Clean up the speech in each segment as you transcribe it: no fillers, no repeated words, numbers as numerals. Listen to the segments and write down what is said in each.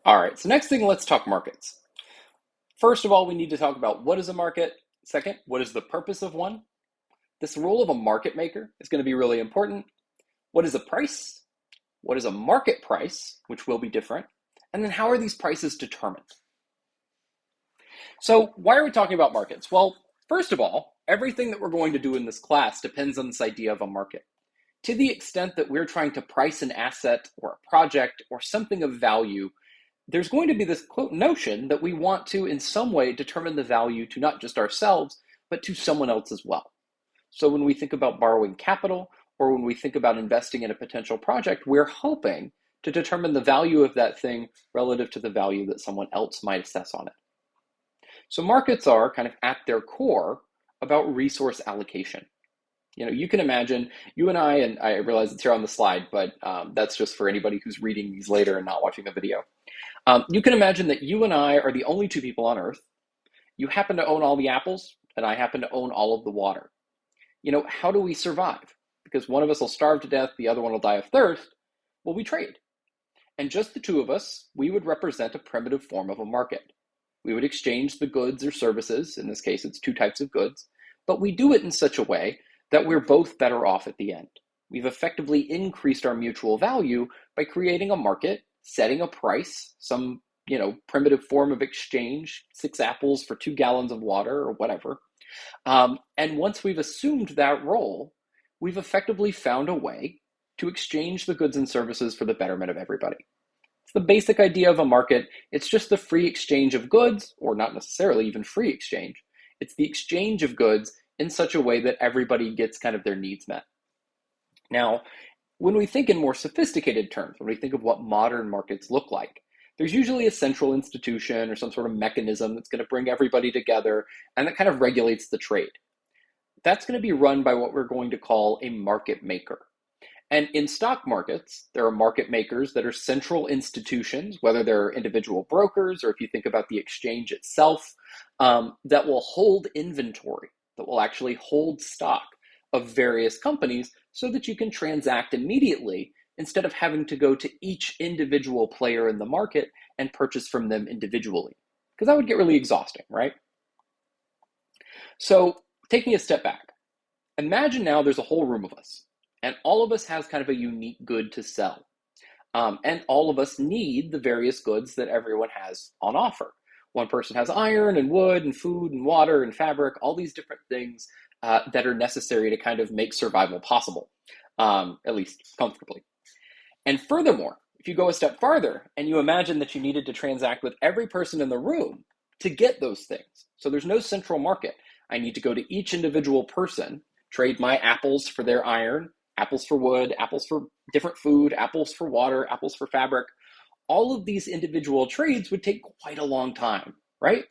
All right, so next thing, let's talk markets. First of all, we need to talk about what is a market. Second, what is the purpose of one? This role of a market maker is going to be really important. What is a price? What is a market price, which will be different? And then how are these prices determined? So why are we talking about markets? Well, first of all, everything that we're going to do in this class depends on this idea of a market. To the extent that we're trying to price an asset or a project or something of value, there's going to be this quote notion that we want to in some way determine the value to not just ourselves, but to someone else as well. So when we think about borrowing capital or when we think about investing in a potential project, we're hoping to determine the value of that thing relative to the value that someone else might assess on it. So markets are kind of at their core about resource allocation. You can imagine you and I realize it's here on the slide, but that's just for anybody who's reading these later and not watching the video. You can imagine that you and I are the only two people on Earth. You happen to own all the apples, and I happen to own all of the water. How do we survive? Because one of us will starve to death, the other one will die of thirst. Well, we trade. And just the two of us, we would represent a primitive form of a market. We would exchange the goods or services. In this case, it's two types of goods, but we do it in such a way that we're both better off at the end. We've effectively increased our mutual value by creating a market, setting a price, some primitive form of exchange, 6 apples for 2 gallons of water or whatever. And once we've assumed that role, we've effectively found a way to exchange the goods and services for the betterment of everybody. It's the basic idea of a market. It's just the free exchange of goods, or not necessarily even free exchange. It's the exchange of goods in such a way that everybody gets kind of their needs met. Now, when we think in more sophisticated terms, when we think of what modern markets look like, there's usually a central institution or some sort of mechanism that's going to bring everybody together and that kind of regulates the trade. That's going to be run by what we're going to call a market maker. And in stock markets, there are market makers that are central institutions, whether they're individual brokers or if you think about the exchange itself, that will hold inventory, that will actually hold stock of various companies so that you can transact immediately instead of having to go to each individual player in the market and purchase from them individually, because that would get really exhausting, right? So taking a step back, imagine now there's a whole room of us, and all of us has kind of a unique good to sell. And all of us need the various goods that everyone has on offer. One person has iron and wood and food and water and fabric, all these different things that are necessary to kind of make survival possible, at least comfortably. And furthermore, if you go a step farther and you imagine that you needed to transact with every person in the room to get those things. So there's no central market. I need to go to each individual person, trade my apples for their iron, apples for wood, apples for different food, apples for water, apples for fabric. All of these individual trades would take quite a long time, right?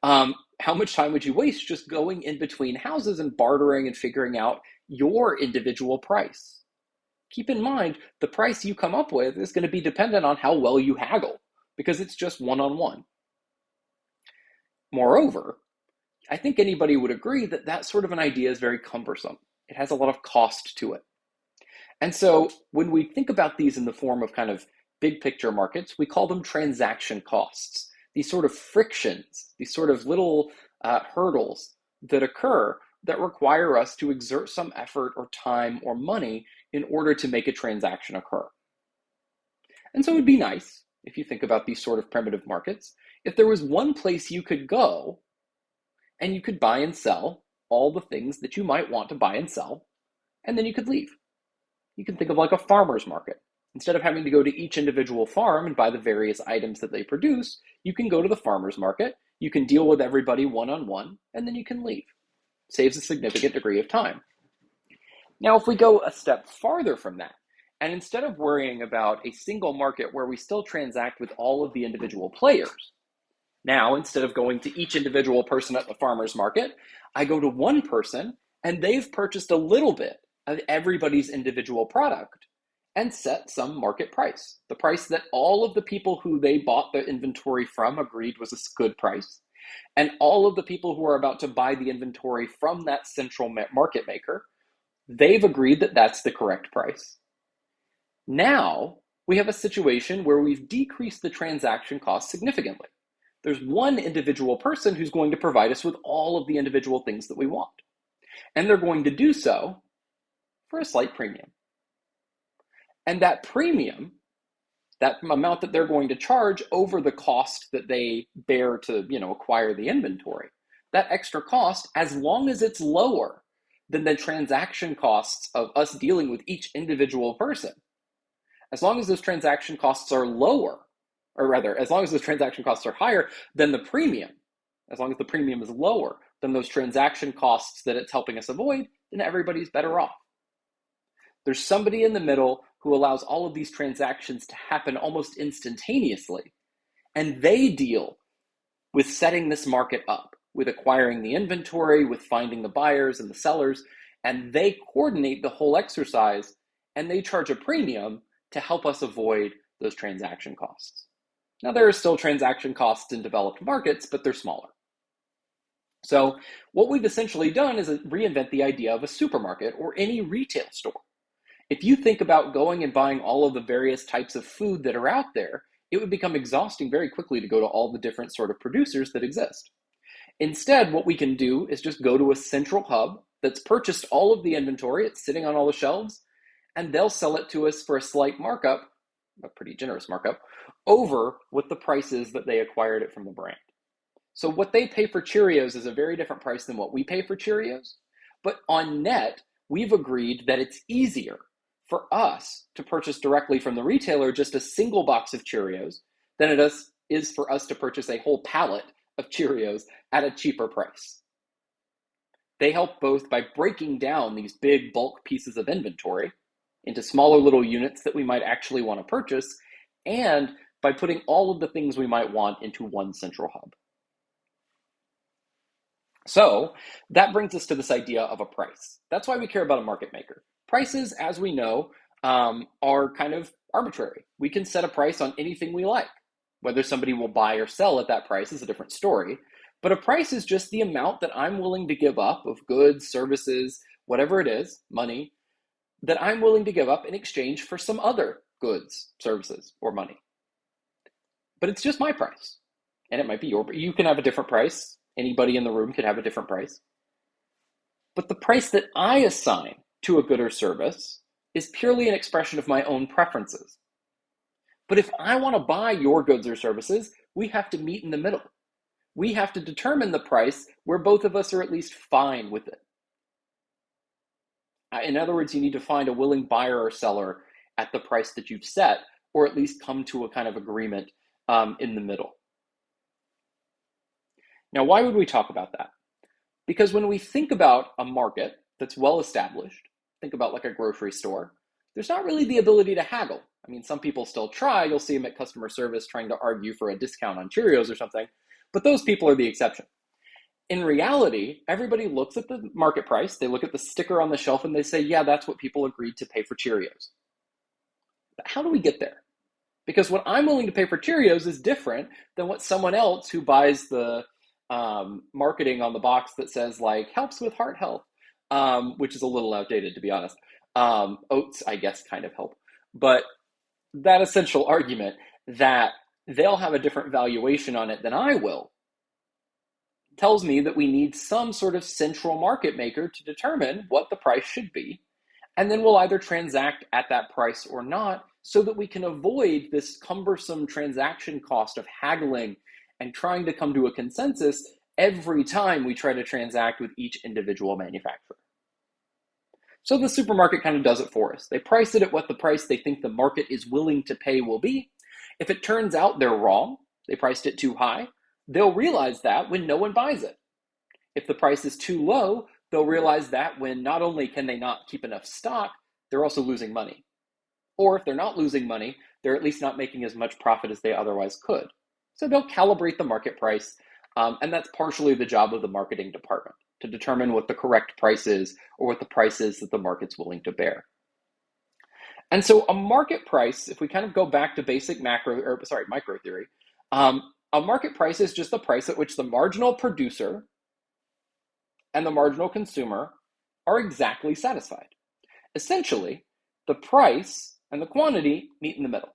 How much time would you waste just going in between houses and bartering and figuring out your individual price? Keep in mind, the price you come up with is going to be dependent on how well you haggle, because it's just one-on-one. Moreover, I think anybody would agree that that sort of an idea is very cumbersome. It has a lot of cost to it. And so when we think about these in the form of kind of big picture markets, we call them transaction costs. These sort of frictions, these sort of little hurdles that occur that require us to exert some effort or time or money in order to make a transaction occur. And so it'd be nice, if you think about these sort of primitive markets, if there was one place you could go and you could buy and sell all the things that you might want to buy and sell, and then you could leave. You can think of like a farmer's market. Instead of having to go to each individual farm and buy the various items that they produce, you can go to the farmer's market, you can deal with everybody one-on-one, and then you can leave. Saves a significant degree of time. Now, if we go a step farther from that, and instead of worrying about a single market where we still transact with all of the individual players, now instead of going to each individual person at the farmer's market, I go to one person and they've purchased a little bit of everybody's individual product and set some market price, the price that all of the people who they bought the inventory from agreed was a good price. And all of the people who are about to buy the inventory from that central market maker, they've agreed that that's the correct price. Now, we have a situation where we've decreased the transaction cost significantly. There's one individual person who's going to provide us with all of the individual things that we want. And they're going to do so for a slight premium. And that premium, that amount that they're going to charge over the cost that they bear to, acquire the inventory, that extra cost, as long as it's lower than the transaction costs of us dealing with each individual person, as long as those transaction costs are lower, or rather, as long as those transaction costs are higher than the premium, as long as the premium is lower than those transaction costs that it's helping us avoid, then everybody's better off. There's somebody in the middle who allows all of these transactions to happen almost instantaneously, and they deal with setting this market up, with acquiring the inventory, with finding the buyers and the sellers, and they coordinate the whole exercise, and they charge a premium to help us avoid those transaction costs. Now, there are still transaction costs in developed markets, but they're smaller. So what we've essentially done is reinvent the idea of a supermarket or any retail store. If you think about going and buying all of the various types of food that are out there, it would become exhausting very quickly to go to all the different sort of producers that exist. Instead, what we can do is just go to a central hub that's purchased all of the inventory, it's sitting on all the shelves, and they'll sell it to us for a slight markup, a pretty generous markup, over what the price is that they acquired it from the brand. So what they pay for Cheerios is a very different price than what we pay for Cheerios, but on net, we've agreed that it's easier for us to purchase directly from the retailer just a single box of Cheerios than it is for us to purchase a whole pallet of Cheerios at a cheaper price. They help both by breaking down these big bulk pieces of inventory into smaller little units that we might actually want to purchase, and by putting all of the things we might want into one central hub. So that brings us to this idea of a price. That's why we care about a market maker. Prices, as we know, are kind of arbitrary. We can set a price on anything we like. Whether somebody will buy or sell at that price is a different story. But a price is just the amount that I'm willing to give up of goods, services, whatever it is, money, that I'm willing to give up in exchange for some other goods, services, or money. But it's just my price. And it might be yours, but you can have a different price. Anybody in the room could have a different price. But the price that I assign to a good or service is purely an expression of my own preferences. But if I want to buy your goods or services, we have to meet in the middle. We have to determine the price where both of us are at least fine with it. In other words, you need to find a willing buyer or seller at the price that you've set, or at least come to a kind of agreement in the middle. Now, why would we talk about that? Because when we think about a market that's well established, think about like a grocery store, there's not really the ability to haggle. I mean, some people still try. You'll see them at customer service trying to argue for a discount on Cheerios or something, but those people are the exception. In reality, everybody looks at the market price, they look at the sticker on the shelf, and they say, yeah, that's what people agreed to pay for Cheerios. But how do we get there? Because what I'm willing to pay for Cheerios is different than what someone else who buys the marketing on the box that says like helps with heart health, which is a little outdated, to be honest. Oats, I guess, kind of help. But that essential argument that they'll have a different valuation on it than I will tells me that we need some sort of central market maker to determine what the price should be. And then we'll either transact at that price or not, so that we can avoid this cumbersome transaction cost of haggling and trying to come to a consensus every time we try to transact with each individual manufacturer. So the supermarket kind of does it for us. They price it at what the price they think the market is willing to pay will be. If it turns out they're wrong, they priced it too high, they'll realize that when no one buys it. If the price is too low, they'll realize that when not only can they not keep enough stock, they're also losing money. Or if they're not losing money, they're at least not making as much profit as they otherwise could. So they'll calibrate the market price, and that's partially the job of the marketing department, to determine what the correct price is, or what the price is that the market's willing to bear. And so a market price, if we kind of go back to basic micro theory, a market price is just the price at which the marginal producer and the marginal consumer are exactly satisfied. Essentially, the price and the quantity meet in the middle.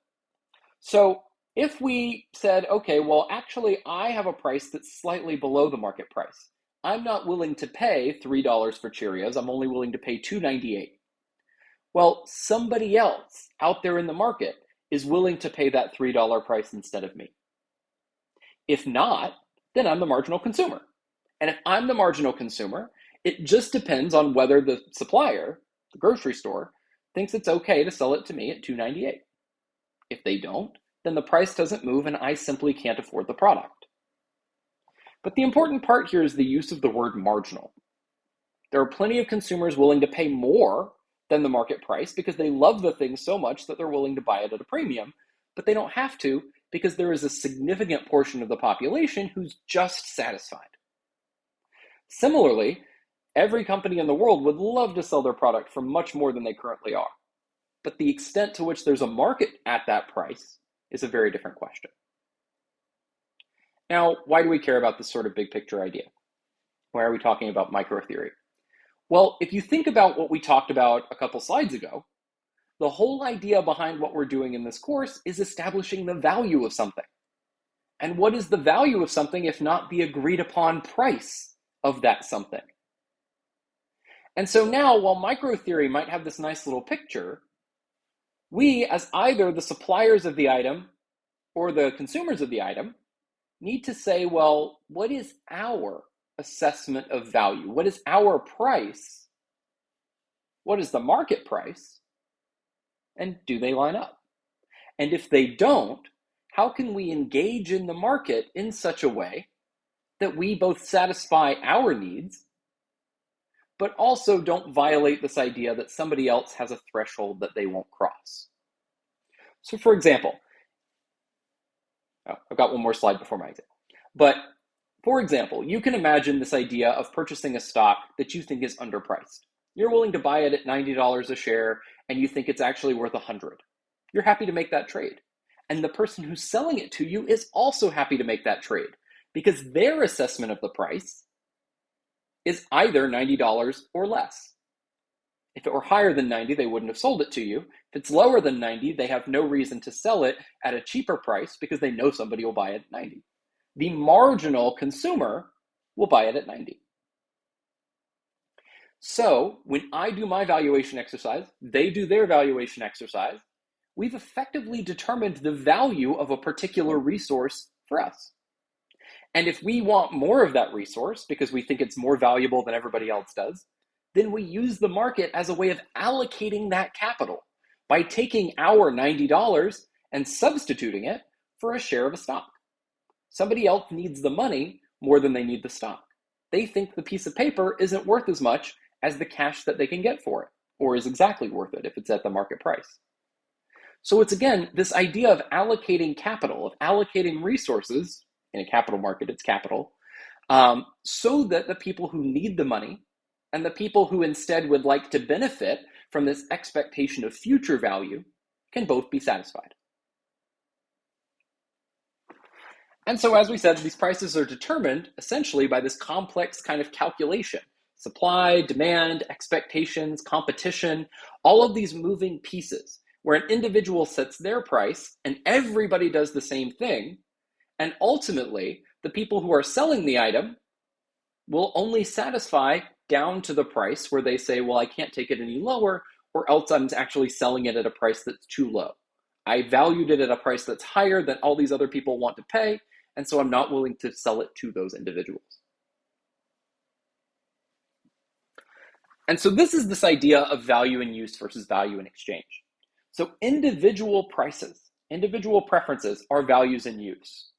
So if we said, okay, well, actually, I have a price that's slightly below the market price. I'm not willing to pay $3 for Cheerios. I'm only willing to pay $2.98. Well, somebody else out there in the market is willing to pay that $3 price instead of me. If not, then I'm the marginal consumer. And if I'm the marginal consumer, it just depends on whether the supplier, the grocery store, thinks it's okay to sell it to me at $2.98. If they don't, then the price doesn't move and I simply can't afford the product. But the important part here is the use of the word marginal. There are plenty of consumers willing to pay more than the market price because they love the thing so much that they're willing to buy it at a premium, but they don't have to because there is a significant portion of the population who's just satisfied. Similarly, every company in the world would love to sell their product for much more than they currently are. But the extent to which there's a market at that price is a very different question. Now, why do we care about this sort of big picture idea? Why are we talking about micro theory? Well, if you think about what we talked about a couple slides ago, the whole idea behind what we're doing in this course is establishing the value of something. And what is the value of something if not the agreed upon price of that something? And so now, while micro theory might have this nice little picture, we, as either the suppliers of the item or the consumers of the item, need to say, well, what is our assessment of value? What is our price? What is the market price? And do they line up? And if they don't, how can we engage in the market in such a way that we both satisfy our needs, but also don't violate this idea that somebody else has a threshold that they won't cross? So for example, I've got one more slide before my example. But for example, you can imagine this idea of purchasing a stock that you think is underpriced. You're willing to buy it at $90 a share, and you think it's actually worth $100. You're happy to make that trade. And the person who's selling it to you is also happy to make that trade because their assessment of the price is either $90 or less. If it were higher than 90, they wouldn't have sold it to you. If it's lower than 90, they have no reason to sell it at a cheaper price because they know somebody will buy it at 90. The marginal consumer will buy it at 90. So when I do my valuation exercise, they do their valuation exercise, we've effectively determined the value of a particular resource for us. And if we want more of that resource because we think it's more valuable than everybody else does, then we use the market as a way of allocating that capital by taking our $90 and substituting it for a share of a stock. Somebody else needs the money more than they need the stock. They think the piece of paper isn't worth as much as the cash that they can get for it, or is exactly worth it if it's at the market price. So it's again, this idea of allocating capital, of allocating resources, in a capital market, it's capital, so that the people who need the money and the people who instead would like to benefit from this expectation of future value can both be satisfied. And so, as we said, these prices are determined essentially by this complex kind of calculation. Supply, demand, expectations, competition, all of these moving pieces where an individual sets their price and everybody does the same thing. And ultimately, the people who are selling the item will only satisfy down to the price where they say, well, I can't take it any lower, or else I'm actually selling it at a price that's too low. I valued it at a price that's higher than all these other people want to pay, and so I'm not willing to sell it to those individuals. And so this is this idea of value in use versus value in exchange. So individual prices, individual preferences are values in use.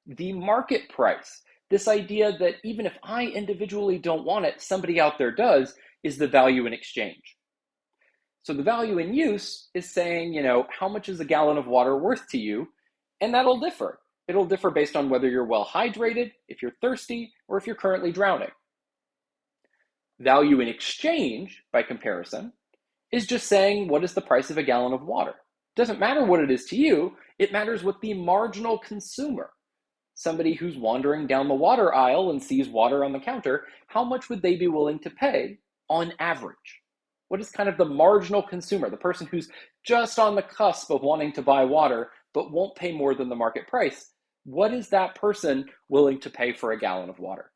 The market price, this idea that even if I individually don't want it, somebody out there does, is the value in exchange. So the value in use is saying, how much is a gallon of water worth to you? And that'll differ. It'll differ based on whether you're well hydrated, if you're thirsty, or if you're currently drowning. Value in exchange, by comparison, is just saying, what is the price of a gallon of water? It doesn't matter what it is to you, it matters what the marginal consumer, somebody who's wandering down the water aisle and sees water on the counter, how much would they be willing to pay on average? What is kind of the marginal consumer, the person who's just on the cusp of wanting to buy water, but won't pay more than the market price, what is that person willing to pay for a gallon of water?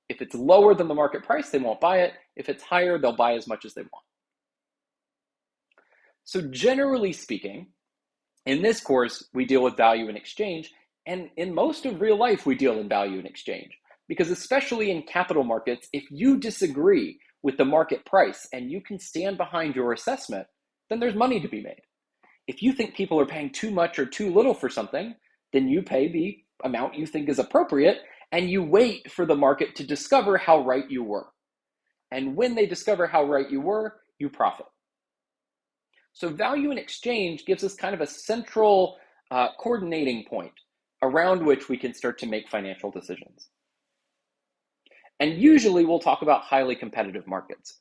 If it's lower than the market price, they won't buy it. If it's higher, they'll buy as much as they want. So generally speaking, in this course, we deal with value in exchange, and in most of real life, we deal in value in exchange. Because especially in capital markets, if you disagree with the market price and you can stand behind your assessment, then there's money to be made. If you think people are paying too much or too little for something, then you pay the amount you think is appropriate, and you wait for the market to discover how right you were. And when they discover how right you were, you profit. So value in exchange gives us kind of a central coordinating point around which we can start to make financial decisions. And usually we'll talk about highly competitive markets.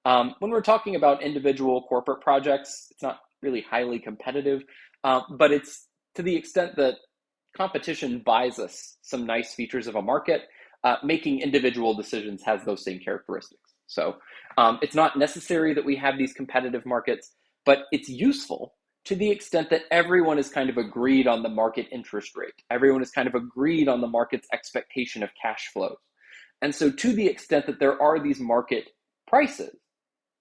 When we're talking about individual corporate projects, it's not really highly competitive, but it's to the extent that competition buys us some nice features of a market, making individual decisions has those same characteristics. So it's not necessary that we have these competitive markets, but it's useful to the extent that everyone is kind of agreed on the market interest rate. Everyone is kind of agreed on the market's expectation of cash flows. And so to the extent that there are these market prices,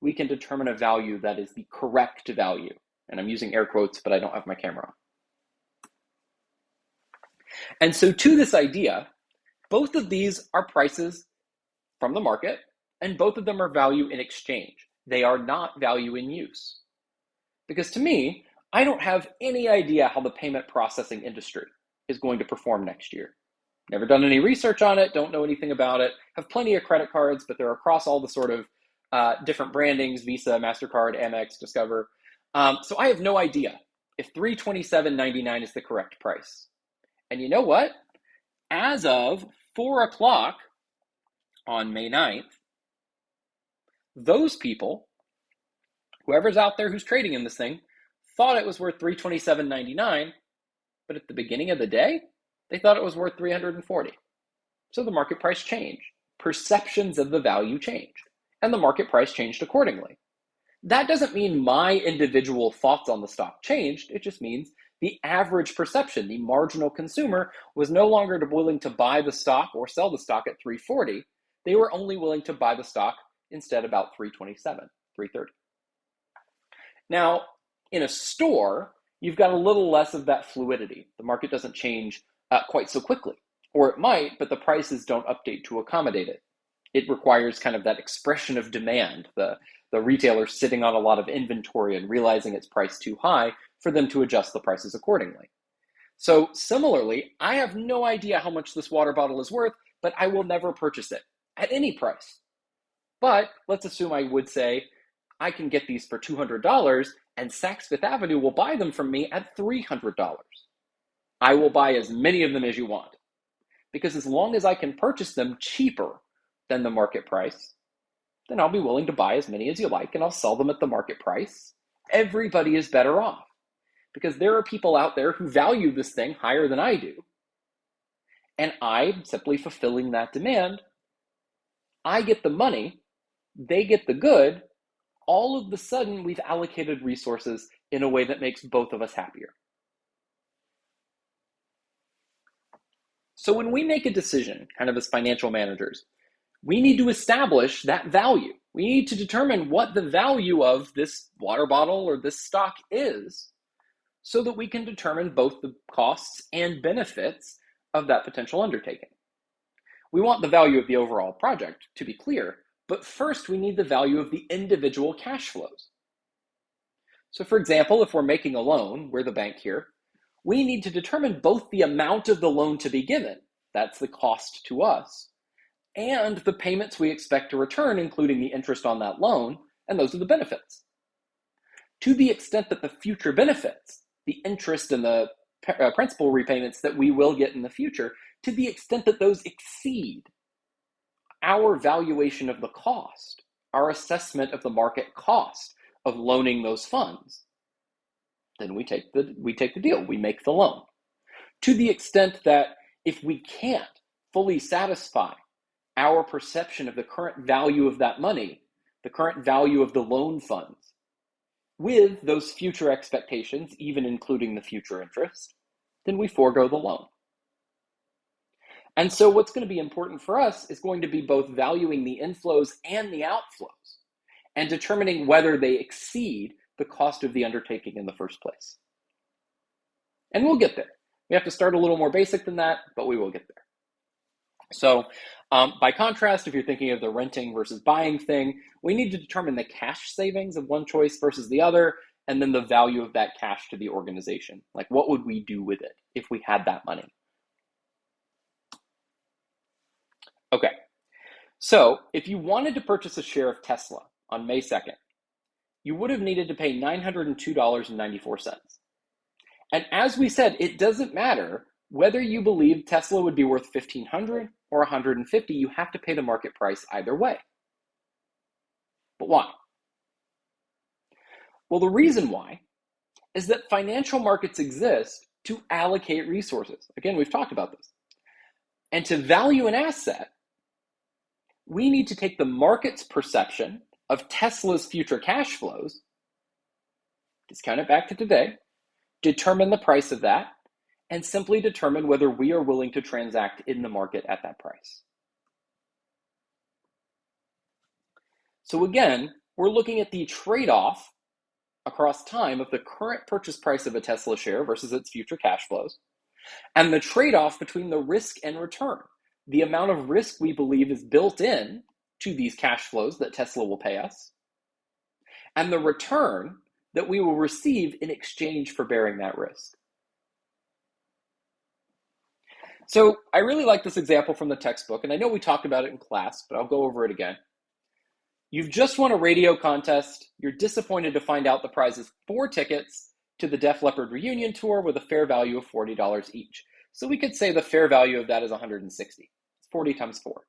we can determine a value that is the correct value. And I'm using air quotes, but I don't have my camera on. And so to this idea, both of these are prices from the market, and both of them are value in exchange. They are not value in use. Because to me, I don't have any idea how the payment processing industry is going to perform next year. Never done any research on it, don't know anything about it, have plenty of credit cards, but they're across all the sort of different brandings, Visa, MasterCard, Amex, Discover. So I have no idea if $327.99 is the correct price. And you know what? As of 4 o'clock on May 9th, those people, whoever's out there who's trading in this thing, thought it was worth $327.99, but at the beginning of the day, they thought it was worth $340. So the market price changed. Perceptions of the value changed, and the market price changed accordingly. That doesn't mean my individual thoughts on the stock changed. It just means the average perception, the marginal consumer, was no longer willing to buy the stock or sell the stock at $340. They were only willing to buy the stock instead about $327, $330. Now, in a store, you've got a little less of that fluidity. The market doesn't change quite so quickly, or it might, but the prices don't update to accommodate it. It requires kind of that expression of demand, the retailer sitting on a lot of inventory and realizing it's priced too high for them to adjust the prices accordingly. So similarly, I have no idea how much this water bottle is worth, but I will never purchase it at any price. But let's assume I would say, I can get these for $200 and Saks Fifth Avenue will buy them from me at $300. I will buy as many of them as you want. Because as long as I can purchase them cheaper than the market price, then I'll be willing to buy as many as you like and I'll sell them at the market price. Everybody is better off because there are people out there who value this thing higher than I do. And I'm simply fulfilling that demand. I get the money, they get the good. All of a sudden, we've allocated resources in a way that makes both of us happier. So when we make a decision, kind of as financial managers, we need to establish that value. We need to determine what the value of this water bottle or this stock is so that we can determine both the costs and benefits of that potential undertaking. We want the value of the overall project, to be clear, but first we need the value of the individual cash flows. So for example, if we're making a loan, we're the bank here, we need to determine both the amount of the loan to be given, that's the cost to us, and the payments we expect to return, including the interest on that loan, and those are the benefits. To the extent that the future benefits, the interest and the principal repayments that we will get in the future, to the extent that those exceed our valuation of the cost, our assessment of the market cost of loaning those funds, then we take the deal, we make the loan. To the extent that if we can't fully satisfy our perception of the current value of that money, the current value of the loan funds, with those future expectations, even including the future interest, then we forego the loan. And so what's going to be important for us is going to be both valuing the inflows and the outflows and determining whether they exceed the cost of the undertaking in the first place. And we'll get there. We have to start a little more basic than that, but we will get there. So by contrast, if you're thinking of the renting versus buying thing, we need to determine the cash savings of one choice versus the other, and then the value of that cash to the organization. Like, what would we do with it if we had that money? Okay, so if you wanted to purchase a share of Tesla on May 2nd, you would have needed to pay $902.94. And as we said, it doesn't matter whether you believe Tesla would be worth $1,500 or $150, you have to pay the market price either way. But why? Well, the reason why is that financial markets exist to allocate resources. Again, we've talked about this. And to value an asset, we need to take the market's perception of Tesla's future cash flows, discount it back to today, determine the price of that, and simply determine whether we are willing to transact in the market at that price. So again, we're looking at the trade-off across time of the current purchase price of a Tesla share versus its future cash flows, and the trade-off between the risk and return, the amount of risk we believe is built in to these cash flows that Tesla will pay us, and the return that we will receive in exchange for bearing that risk. So I really like this example from the textbook, and I know we talked about it in class, but I'll go over it again. You've just won a radio contest. You're disappointed to find out the prize is 4 tickets to the Def Leppard reunion tour with a fair value of $40 each. So we could say the fair value of that is $160. It's 40 times 4.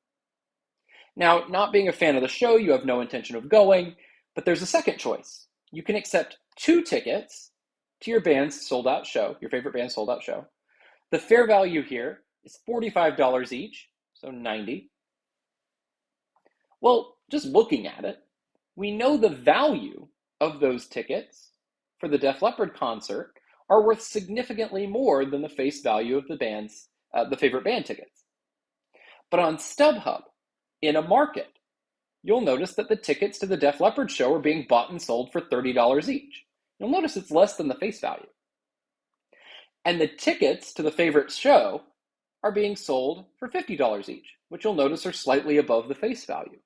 Now, not being a fan of the show, you have no intention of going, but there's a second choice. You can accept 2 tickets to your band's sold-out show, your favorite band's sold-out show. The fair value here is $45 each, so $90. Well, just looking at it, we know the value of those tickets for the Def Leppard concert are worth significantly more than the face value of the favorite band tickets. But on StubHub, in a market, you'll notice that the tickets to the Def Leppard show are being bought and sold for $30 each. You'll notice it's less than the face value. And the tickets to the favorite show are being sold for $50 each, which you'll notice are slightly above the face value.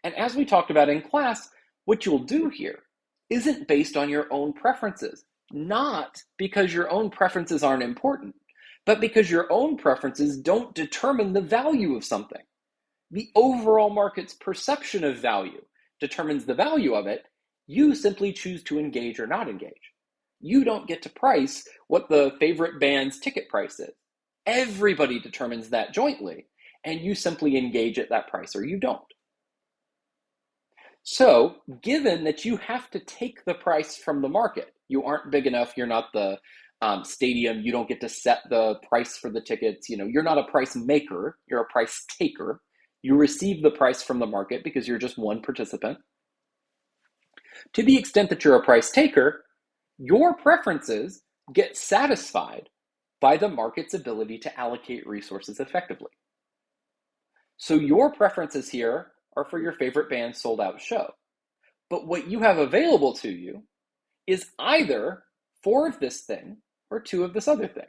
And as we talked about in class, what you'll do here isn't based on your own preferences, not because your own preferences aren't important, but because your own preferences don't determine the value of something. The overall market's perception of value determines the value of it. You simply choose to engage or not engage. You don't get to price what the favorite band's ticket price is. Everybody determines that jointly, and you simply engage at that price or you don't. So, given that you have to take the price from the market, you aren't big enough, you're not the stadium, you don't get to set the price for the tickets, you're not a price maker, you're a price taker. You receive the price from the market because you're just one participant. To the extent that you're a price taker, your preferences get satisfied by the market's ability to allocate resources effectively. So your preferences here are for your favorite band's sold-out show. But what you have available to you is either 4 of this thing or 2 of this other thing.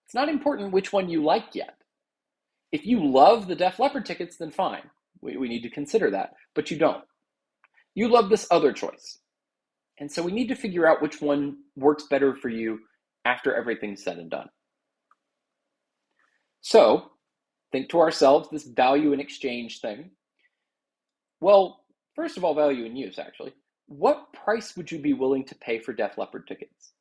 It's not important which one you like yet. If you love the Def Leppard tickets, then fine. We need to consider that, but you don't. You love this other choice. And so we need to figure out which one works better for you after everything's said and done. So, think to ourselves, this value in exchange thing. Well, first of all, value in use, actually. What price would you be willing to pay for Def Leppard tickets?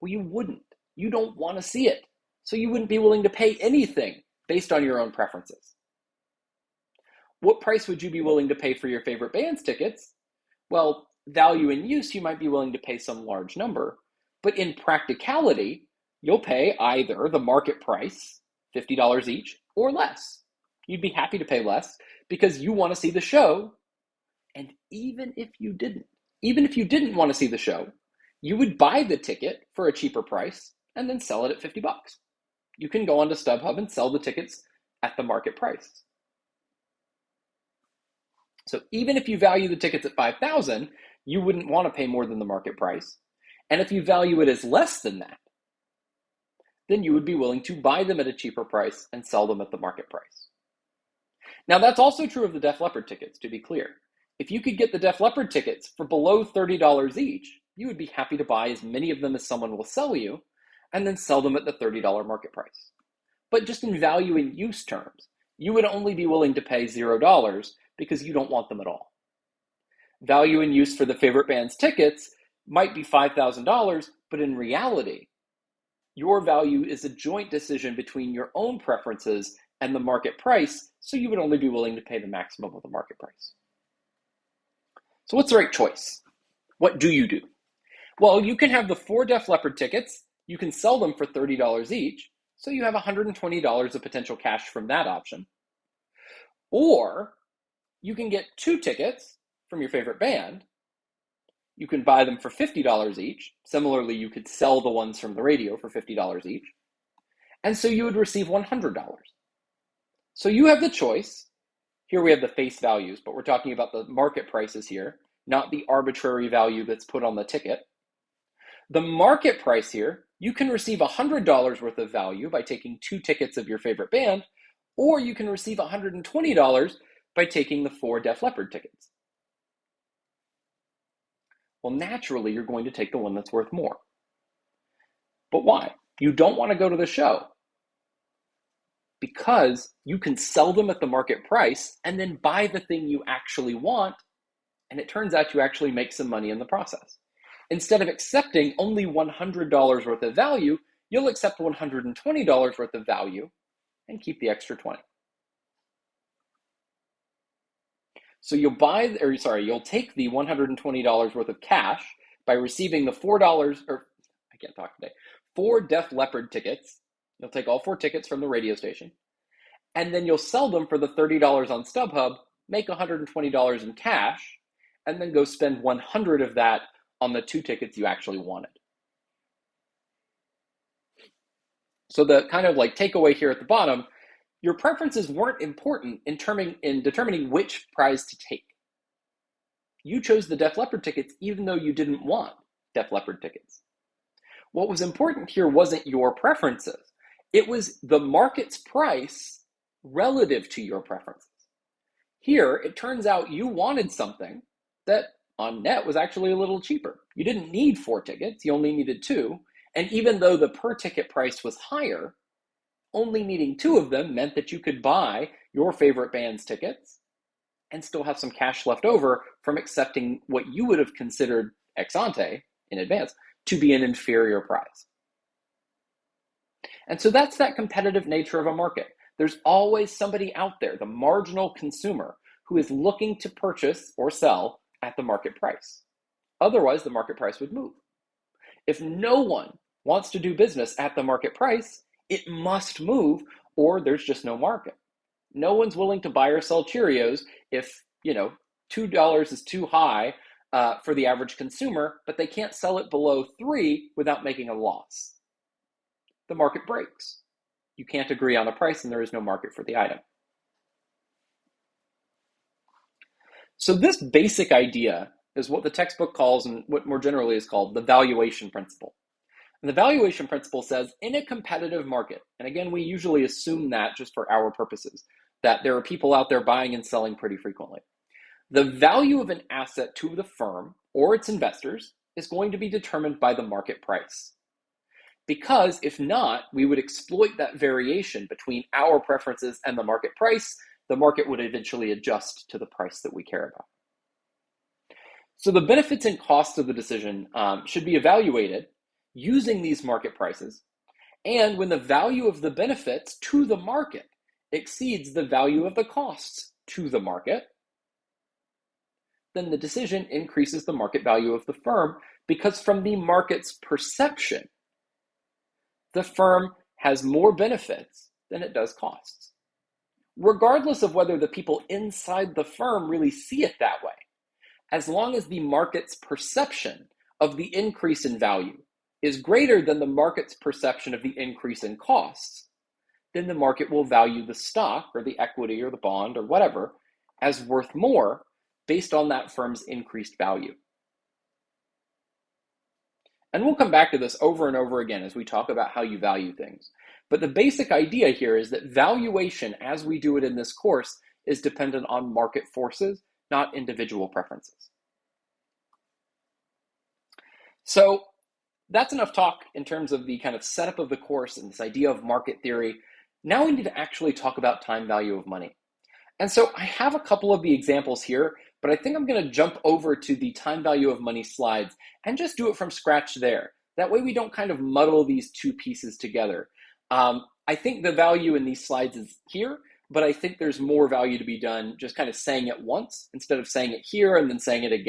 Well, you wouldn't. You don't want to see it. So you wouldn't be willing to pay anything based on your own preferences. What price would you be willing to pay for your favorite band's tickets? Well, value in use, you might be willing to pay some large number. But in practicality, you'll pay either the market price, $50 each, or less. You'd be happy to pay less because you want to see the show. And even if you didn't, Even if you didn't want to see the show, you would buy the ticket for a cheaper price and then sell it at 50 bucks. You can go onto StubHub and sell the tickets at the market price. So even if you value the tickets at $5,000, you wouldn't want to pay more than the market price. And if you value it as less than that, then you would be willing to buy them at a cheaper price and sell them at the market price. Now, that's also true of the Def Leppard tickets, to be clear. If you could get the Def Leppard tickets for below $30 each, you would be happy to buy as many of them as someone will sell you and then sell them at the $30 market price. But just in value and use terms, you would only be willing to pay $0 because you don't want them at all. Value and use for the favorite band's tickets might be $5,000, but in reality, your value is a joint decision between your own preferences and the market price, so you would only be willing to pay the maximum of the market price. So what's the right choice? What do you do? Well, you can have the 4 Def Leppard tickets. You can sell them for $30 each, so you have $120 of potential cash from that option. Or you can get 2 tickets from your favorite band. You can buy them for $50 each. Similarly, you could sell the ones from the radio for $50 each. And so you would receive $100. So you have the choice. Here we have the face values, but we're talking about the market prices here, not the arbitrary value that's put on the ticket. The market price here, you can receive $100 worth of value by taking 2 tickets of your favorite band, or you can receive $120 by taking the 4 Def Leppard tickets. Well, naturally, you're going to take the one that's worth more. But why? You don't want to go to the show because you can sell them at the market price and then buy the thing you actually want, and it turns out you actually make some money in the process. Instead of accepting only $100 worth of value, you'll accept $120 worth of value and keep the extra 20. So you'll take the $120 worth of cash by receiving the $4, I can't talk today, 4 Def Leppard tickets. You'll take all 4 tickets from the radio station, and then you'll sell them for the $30 on StubHub, make $120 in cash, and then go spend $100 of that on the 2 tickets you actually wanted. So the kind of like takeaway here at the bottom, your preferences weren't important in determining which prize to take. You chose the Def Leppard tickets even though you didn't want Def Leppard tickets. What was important here wasn't your preferences. It was the market's price relative to your preferences. Here, it turns out you wanted something that on net was actually a little cheaper. You didn't need 4 tickets, you only needed 2. And even though the per ticket price was higher, only needing 2 of them meant that you could buy your favorite band's tickets and still have some cash left over from accepting what you would have considered ex ante, in advance, to be an inferior prize. And so that's that competitive nature of a market. There's always somebody out there, the marginal consumer, who is looking to purchase or sell at the market price. Otherwise, the market price would move. If no one wants to do business at the market price, it must move, or there's just no market. No one's willing to buy or sell Cheerios if, $2 is too high for the average consumer, but they can't sell it below $3 without making a loss. The market breaks. You can't agree on a price and there is no market for the item. So this basic idea is what the textbook calls, and what more generally is called, the valuation principle. And the valuation principle says in a competitive market, and again, we usually assume that just for our purposes, that there are people out there buying and selling pretty frequently. The value of an asset to the firm or its investors is going to be determined by the market price. Because if not, we would exploit that variation between our preferences and the market price. The market would eventually adjust to the price that we care about. So the benefits and costs of the decision should be evaluated using these market prices. And when the value of the benefits to the market exceeds the value of the costs to the market, then the decision increases the market value of the firm, because from the market's perception, the firm has more benefits than it does costs, regardless of whether the people inside the firm really see it that way. as long as the market's perception of the increase in value is greater than the market's perception of the increase in costs, then the market will value the stock or the equity or the bond or whatever as worth more based on that firm's increased value. And we'll come back to this over and over again as we talk about how you value things. But the basic idea here is that valuation, as we do it in this course, is dependent on market forces, not individual preferences. So that's enough talk in terms of the kind of setup of the course and this idea of market theory. Now we need to actually talk about time value of money. And so I have a couple of the examples here, but I think I'm going to jump over to the time value of money slides and just do it from scratch there. That way we don't kind of muddle these two pieces together. I think the value in these slides is here, but I think there's more value to be done just kind of saying it once instead of saying it here and then saying it again.